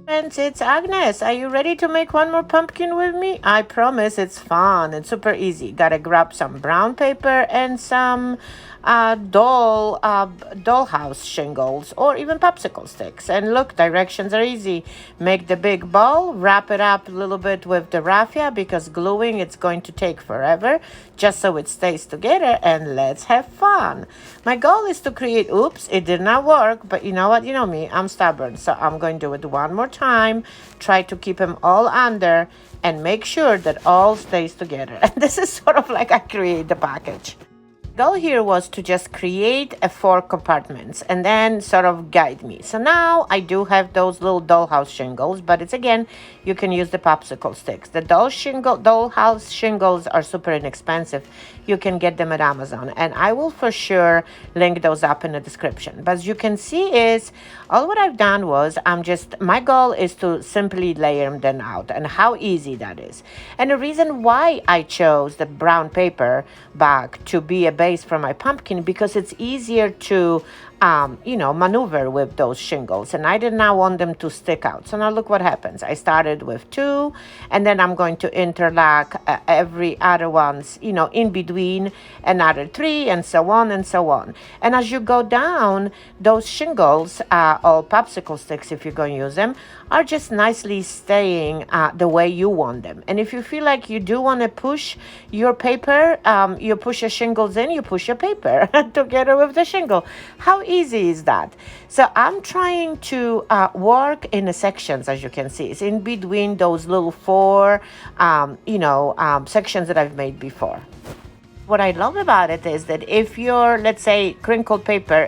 Friends, it's Agnes. Are you ready to make one more pumpkin with me? I promise it's fun and super easy. Gotta grab some brown paper and some dollhouse shingles or even popsicle sticks. And look, directions are easy. Make the big ball, wrap it up a little bit with the raffia because gluing it's going to take forever just so it stays together, and let's have fun. My goal is to create, oops, it did not work, but you know what? You know me, I'm stubborn, so I'm going to do it one more time. Try to keep them all under and make sure that all stays together. And this is sort of like I create the package. Goal here was to just create a 4 compartments and then sort of guide me. So now I do have those little dollhouse shingles, but it's again, you can use the popsicle sticks. The dollhouse shingles are super inexpensive. You can get them at Amazon, and I will for sure link those up in the description. But as you can see is all what I've done was my goal is to simply layer them out, and how easy that is. And the reason why I chose the brown paper bag to be a base for my pumpkin, because it's easier to maneuver with those shingles, and I did not want them to stick out. So now look what happens. I started with 2, and then I'm going to interlock every other ones, in between, another 3, and so on and so on. And as you go down, those shingles, or popsicle sticks, if you're going to use them, are just nicely staying the way you want them. And if you feel like you do want to push your paper, you push your shingles in, you push your paper together with the shingle. How easy is that? So I'm trying to work in the sections, as you can see. It's in between those little 4, sections that I've made before. What I love about it is that if your, let's say, crinkled paper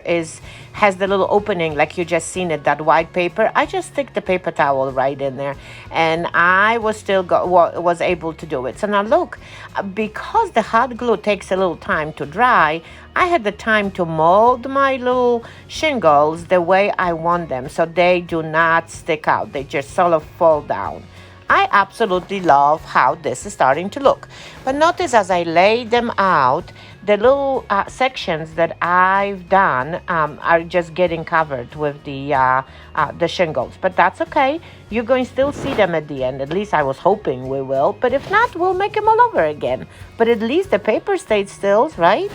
has the little opening like you just seen it, that white paper, I just stick the paper towel right in there, and I was able to do it. So now look, because the hot glue takes a little time to dry, I had the time to mold my little shingles the way I want them, so they do not stick out. They just sort of fall down. I absolutely love how this is starting to look. But notice as I lay them out, the little sections that I've done are just getting covered with the shingles. But that's okay. You're going to still see them at the end. At least I was hoping we will. But if not, we'll make them all over again. But at least the paper stayed still, right?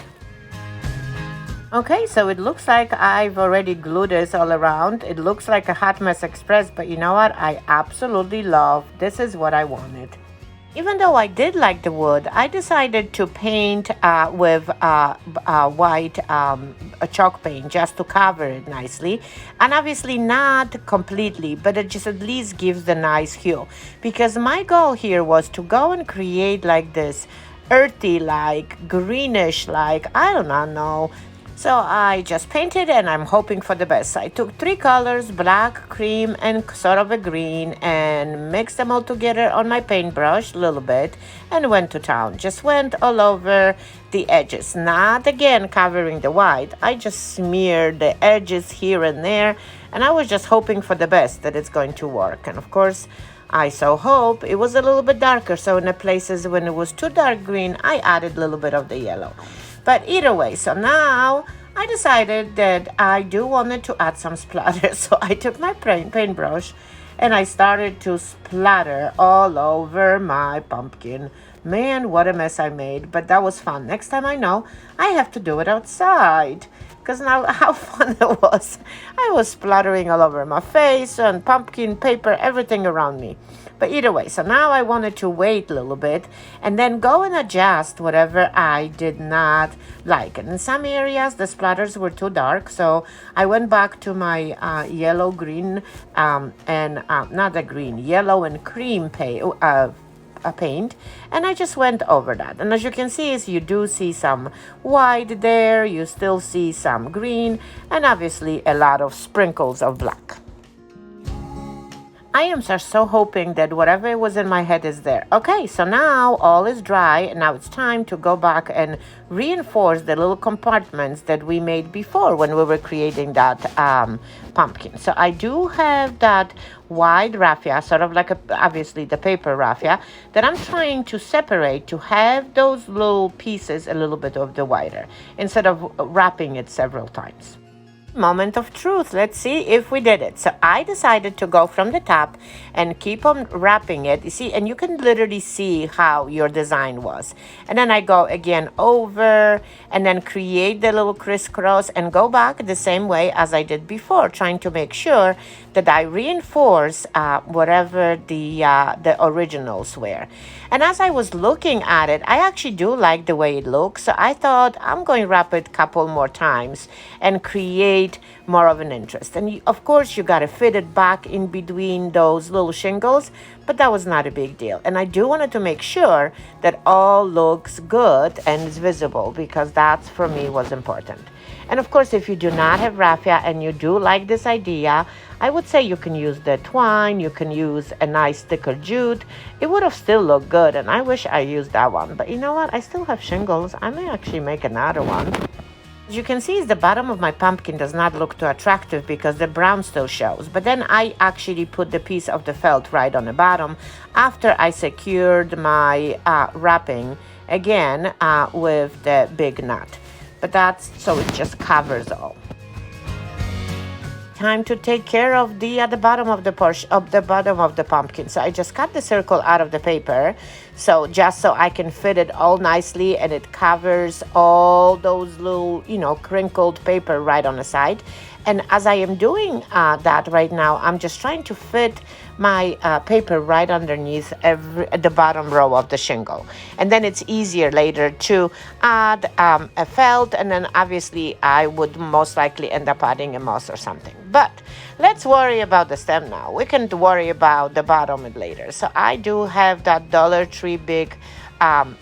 Okay, so it looks like I've already glued this all around. It looks like a Hot Mess Express, but you know what? I absolutely love. This is what I wanted. Even though I did like the wood, I decided to paint with white chalk paint just to cover it nicely. And obviously not completely, but it just at least gives the nice hue. Because my goal here was to go and create like this earthy, like greenish, like, I do not know. So I just painted, and I'm hoping for the best. I took 3 colors, black, cream, and sort of a green, and mixed them all together on my paintbrush a little bit and went to town. Just went all over the edges, not again covering the white. I just smeared the edges here and there, and I was just hoping for the best that it's going to work. And of course, I so hope it was a little bit darker, so in the places when it was too dark green, I added a little bit of the yellow. But either way, so now I decided that I do wanted to add some splatter. So I took my paintbrush and I started to splatter all over my pumpkin. Man, what a mess I made, but that was fun. Next time I know I have to do it outside, because now how fun it was. I was splattering all over my face and pumpkin paper, everything around me. But either way, so now I wanted to wait a little bit and then go and adjust whatever I did not like. And in some areas, the splatters were too dark, so I went back to my yellow-green yellow and cream paint, and I just went over that. And as you can see, is you do see some white there, you still see some green, and obviously a lot of sprinkles of black. I am just so hoping that whatever was in my head is there. Okay, so now all is dry, and now it's time to go back and reinforce the little compartments that we made before when we were creating that pumpkin. So I do have that wide raffia, sort of like obviously the paper raffia, that I'm trying to separate to have those little pieces a little bit of the wider instead of wrapping it several times. Moment of truth. Let's see if we did it. So I decided to go from the top and keep on wrapping it. You see, and you can literally see how your design was. And then I go again over and then create the little crisscross and go back the same way as I did before, trying to make sure that I reinforce whatever the originals were. And as I was looking at it, I actually do like the way it looks. So I thought I'm going to wrap it a couple more times and create more of an interest. And of course, you got to fit it back in between those little shingles, but that was not a big deal. And I do wanted to make sure that all looks good and is visible, because that for me was important. And of course, if you do not have raffia and you do like this idea, I would say you can use the twine, you can use a nice thicker jute. It would have still looked good, and I wish I used that one. But you know what? I still have shingles. I may actually make another one. As you can see, the bottom of my pumpkin does not look too attractive because the brown still shows. But then I actually put the piece of the felt right on the bottom after I secured my wrapping again with the big knot. But that's so it just covers all. Time to take care of the bottom of the portion of the bottom of the pumpkin. So I just cut the circle out of the paper, so just so I can fit it all nicely, and it covers all those little, crinkled paper right on the side. And as I am doing that right now, I'm just trying to fit my paper right underneath the bottom row of the shingle. And then it's easier later to add a felt, and then obviously I would most likely end up adding a moss or something. But let's worry about the stem now. We can worry about the bottom later. So I do have that Dollar Tree big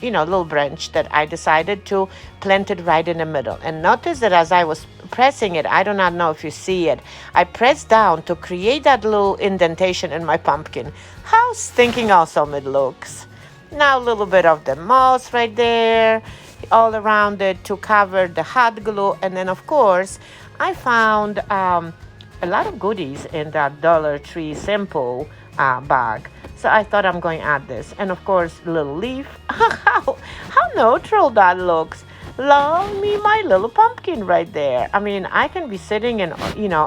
little branch that I decided to plant it right in the middle. And notice that as I was pressing it, I do not know if you see it, I pressed down to create that little indentation in my pumpkin. How stinking awesome it looks. Now a little bit of the moss right there, all around it to cover the hot glue. And then of course, I found a lot of goodies in that Dollar Tree simple bag. So I thought I'm going to add this. And of course, little leaf. How neutral that looks. Love me my little pumpkin right there. I mean, I can be sitting and,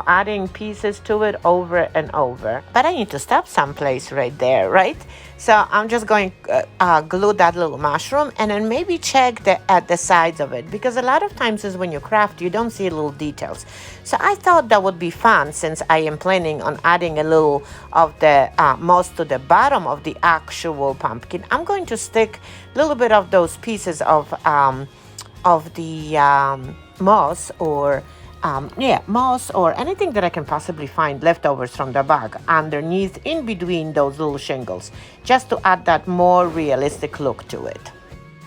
adding pieces to it over and over. But I need to stop someplace right there, right? So I'm just going to glue that little mushroom and then maybe check at the sides of it. Because a lot of times is when you craft, you don't see little details. So I thought that would be fun, since I am planning on adding a little of the moss to the bottom of the actual pumpkin. I'm going to stick a little bit of those pieces of the moss or moss or anything that I can possibly find leftovers from the bag underneath in between those little shingles, just to add that more realistic look to it.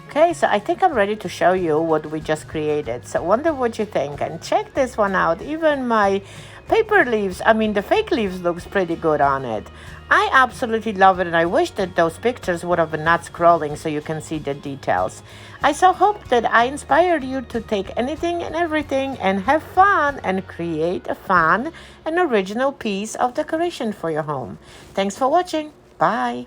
Okay, so I think I'm ready to show you what we just created. So wonder what you think, and check this one out. Even my paper leaves, the fake leaves looks pretty good on it. I absolutely love it, and I wish that those pictures would have been not scrolling so you can see the details. I so hope that I inspired you to take anything and everything and have fun and create a fun and original piece of decoration for your home. Thanks for watching. Bye.